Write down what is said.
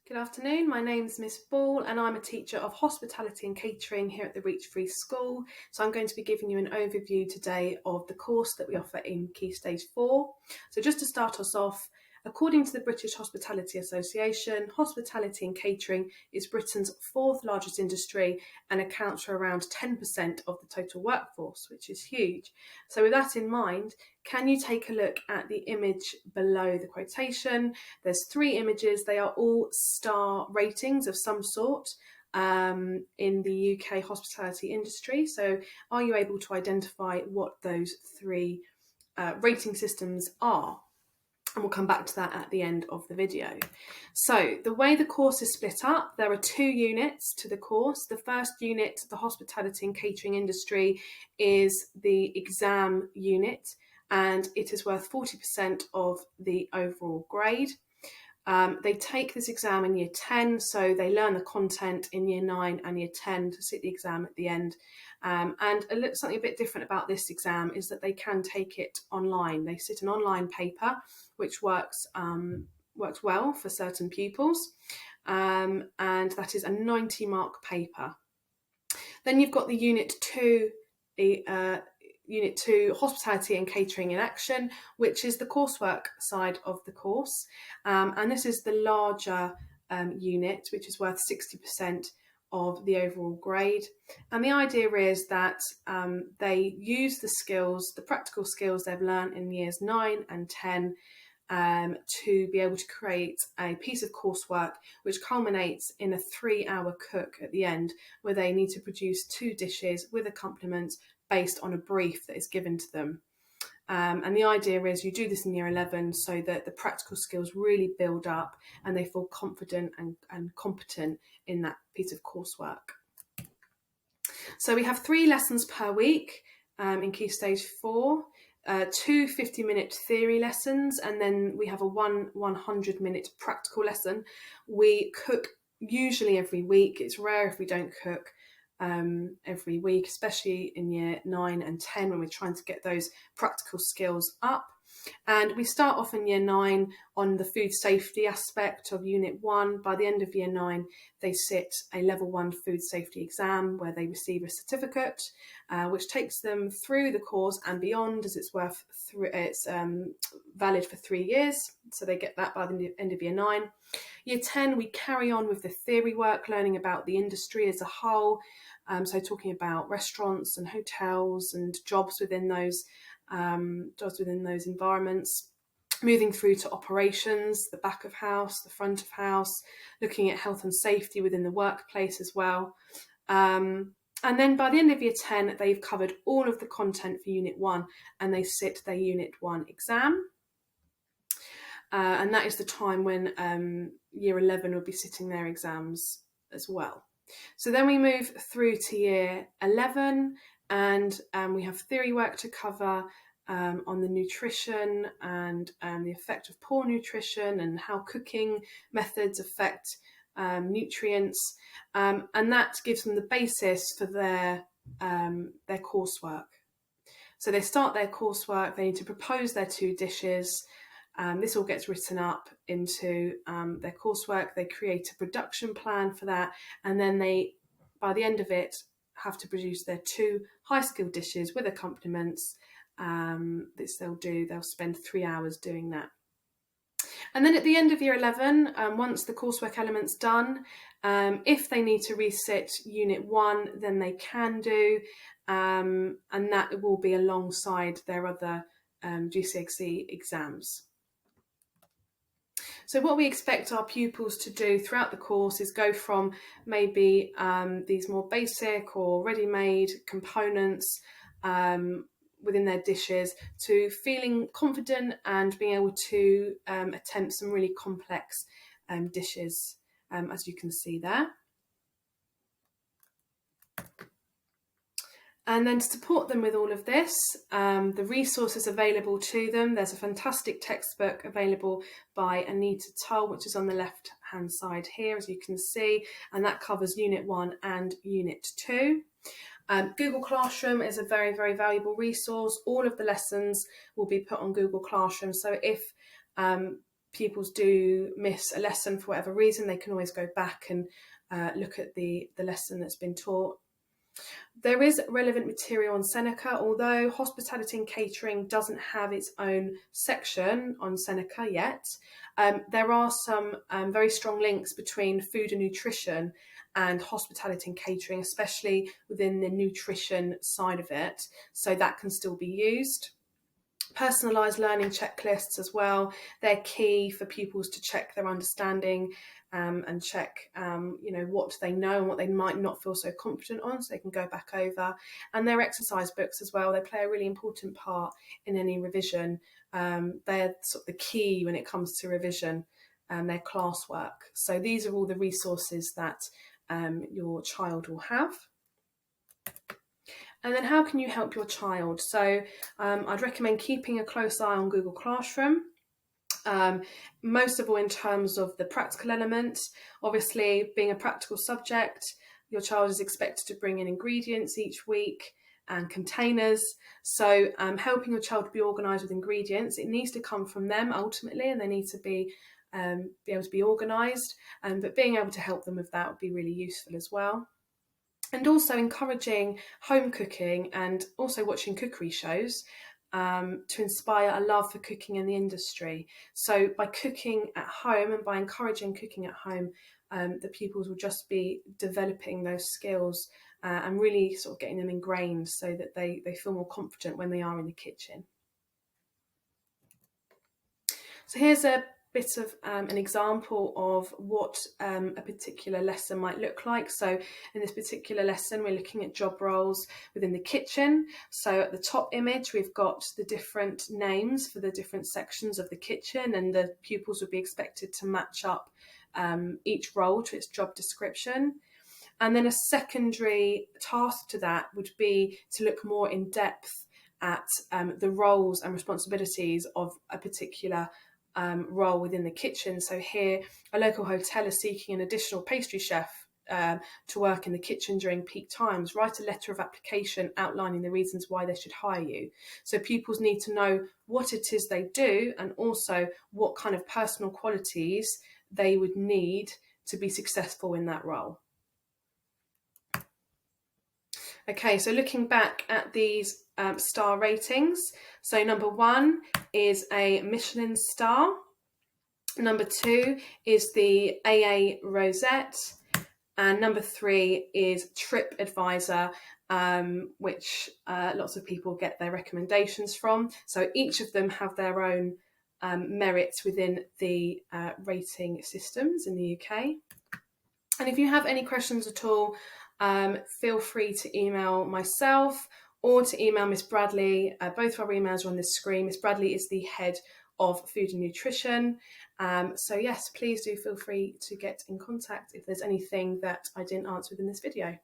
Good afternoon, my name's Miss Ball and I'm a teacher of hospitality and catering here at the Reach Free School. So I'm going to be giving you an overview today of the course that we offer in Key Stage 4. So just to start us off, according to the British Hospitality Association, hospitality and catering is Britain's fourth largest industry and accounts for around 10% of the total workforce, which is huge. So with that in mind, can you take a look at the image below the quotation? There's 3 images. They are all star ratings of some sort in the UK hospitality industry. So are you able to identify what those 3 rating systems are? And we'll come back to that at the end of the video. So the way the course is split up, there are 2 units to the course. The first unit, the hospitality and catering industry, is the exam unit, and it is worth 40% of the overall grade. They take this exam in year 10, so they learn the content in year 9 and year 10 to sit the exam at the end. And something a bit different about this exam is that they can take it online. They sit an online paper, which works well for certain pupils, and that is a 90-mark paper. Then you've got the Unit 2, Unit 2, Hospitality and Catering in Action, which is the coursework side of the course. And this is the larger unit, which is worth 60% of the overall grade. And the idea is that they use the skills, the practical skills they've learned in years 9 and 10 to be able to create a piece of coursework which culminates in a 3-hour cook at the end, where they need to produce 2 dishes with accompaniments based on a brief that is given to them. And the idea is you do this in year 11 so that the practical skills really build up and they feel confident and competent in that piece of coursework. So we have 3 lessons per week in Key Stage 4. 2 50-minute theory lessons, and then we have a 100-minute practical lesson. We cook usually every week. It's rare if we don't cook every week, especially in year 9 and 10 when we're trying to get those practical skills up. And we start off in year 9 on the food safety aspect of unit 1. By the end of year 9, they sit a level 1 food safety exam where they receive a certificate, which takes them through the course and beyond, as it's valid for 3 years. So they get that by the end of year 9. Year 10, we carry on with the theory work, learning about the industry as a whole. So talking about restaurants and hotels and jobs within those environments, moving through to operations, the back of house, the front of house, looking at health and safety within the workplace as well. And then by the end of year 10, they've covered all of the content for unit 1 and they sit their unit 1 exam. And that is the time when year 11 will be sitting their exams as well. So then we move through to year 11 and we have theory work to cover on the nutrition and the effect of poor nutrition and how cooking methods affect nutrients, and that gives them the basis for their coursework. So they start their coursework, they need to propose their 2 dishes. This all gets written up into their coursework. They create a production plan for that, and then they, by the end of it, have to produce their 2 high-skill dishes with accompaniments. This they'll spend 3 hours doing that. And then at the end of year 11, once the coursework element's done, if they need to resit unit 1, then they can do, and that will be alongside their other GCSE exams. So what we expect our pupils to do throughout the course is go from maybe these more basic or ready-made components within their dishes to feeling confident and being able to attempt some really complex dishes, as you can see there. And then to support them with all of this, the resources available to them, there's a fantastic textbook available by Anita Tull, which is on the left-hand side here, as you can see, and that covers Unit 1 and Unit 2. Google Classroom is a very, very valuable resource. All of the lessons will be put on Google Classroom. So if pupils do miss a lesson for whatever reason, they can always go back and look at the lesson that's been taught. There is relevant material on Seneca, although hospitality and catering doesn't have its own section on Seneca yet. There are some very strong links between food and nutrition and hospitality and catering, especially within the nutrition side of it, so that can still be used. Personalised learning checklists as well, they're key for pupils to check their understanding and check what they know and what they might not feel so confident on, so they can go back over. And their exercise books as well, they play a really important part in any revision. They're sort of the key when it comes to revision, their classwork. So these are all the resources that your child will have. And then how can you help your child? So I'd recommend keeping a close eye on Google Classroom. Most of all in terms of the practical element. Obviously, being a practical subject, your child is expected to bring in ingredients each week and containers. So helping your child be organised with ingredients, it needs to come from them ultimately, and they need to be able to be organised. But being able to help them with that would be really useful as well. And also encouraging home cooking and also watching cookery shows to inspire a love for cooking in the industry. So by cooking at home and by encouraging cooking at home, the pupils will just be developing those skills and really sort of getting them ingrained so that they feel more confident when they are in the kitchen. So here's a bit of an example of what a particular lesson might look like. So in this particular lesson, we're looking at job roles within the kitchen. So at the top image, we've got the different names for the different sections of the kitchen, and the pupils would be expected to match up each role to its job description. And then a secondary task to that would be to look more in depth at the roles and responsibilities of a particular role within the kitchen. So here, a local hotel is seeking an additional pastry chef to work in the kitchen during peak times. Write a letter of application outlining the reasons why they should hire you. So pupils need to know what it is they do and also what kind of personal qualities they would need to be successful in that role. Okay, so looking back at these star ratings, so number 1 is a Michelin star, number 2 is the AA Rosette, and number 3 is TripAdvisor, which lots of people get their recommendations from. So each of them have their own merits within the rating systems in the UK. And if you have any questions at all, feel free to email myself or to email Miss Bradley. Both of our emails are on this screen. Miss Bradley is the head of food and nutrition. So yes, please do feel free to get in contact if there's anything that I didn't answer within this video.